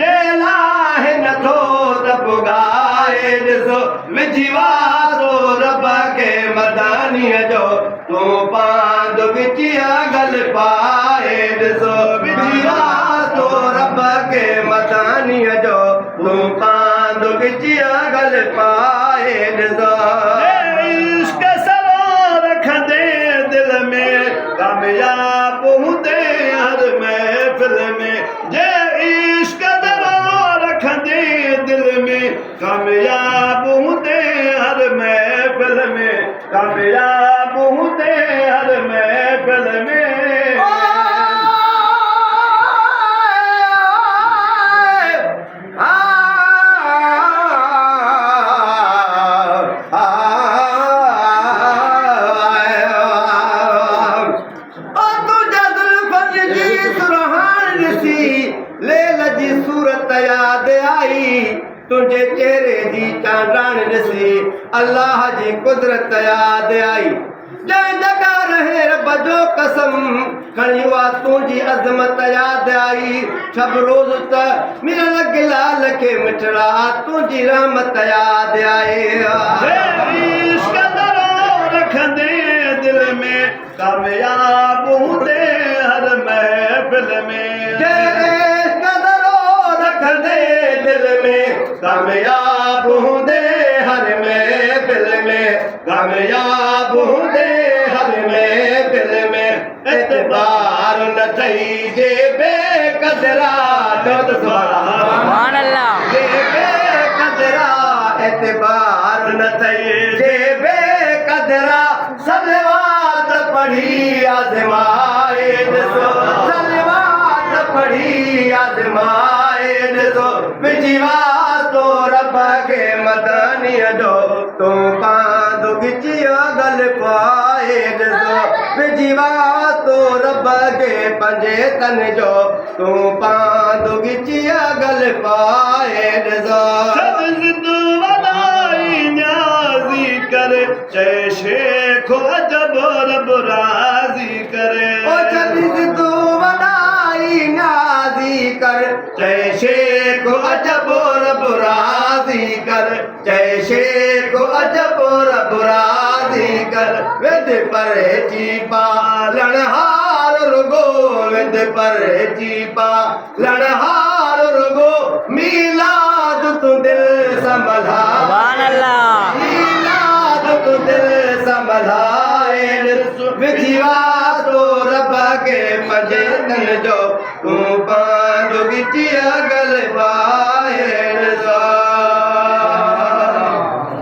जेला है नथो तपुगाए ॾिसो विझीवासो रब के मदानी जो तू पांद विचिया गल पाए ॾिसो विझीवासो रब के मदानी जो तू पांद विचिया गल पाए ॾिसो इश्क सवार रखंदे दिल में कामयाब हूंदे हर महफिल में जे इश्क सवार रखंदे दिल में कामयाब हूंदे हर महफिल में कामयाब हूंदे हर महफिल में तुझे चेहरे जी चांदरान ॾिसी अल्लाह जी कुदरत याद आई जंहिं जॻह रहे रब जो कसम खणी उहा तुंहिंजी अज़मत याद आई सभु रोज़ त मिलण गिलाल खे मिठड़ा तुंहिंजी रहमत याद आई इश्क रखंदे दिल में कामयाब हूंदे हर महफिल में दिल में कामयाब हूंदे हर महफिल में कामयाब हूंदे हर महफिल में एतबार न थई जे बेक़दरा सुभान अल्लाह जे बेक़दरा एतबार न थई जे बेक़दरा सलवात पढ़ी आज़माए ॾिसो सलवात पढ़ी आज़माए ॾिसो विझीवासो रब के मदानी जो तू पांद विचिया गल पाए ॾिसो विझीवासो रब के पंजे तन जो तू पांद विचिया गल पाए ॾिसो करे जय शेख अजब रब राज़ी करे ओ छॾी तू वॾाई न्याज़ी कर जय शेख अजब रब राज़ी कर जय शेख अजब रब राज़ी कर विद परे जी पालण हार रुगो विद परे जी पालण हार रुगो मीलाद तू दिल संभला सुभान अल्लाह तू दिल संभलाए विझीवासो रब के पंजे तन जो तू पांद विचिया गल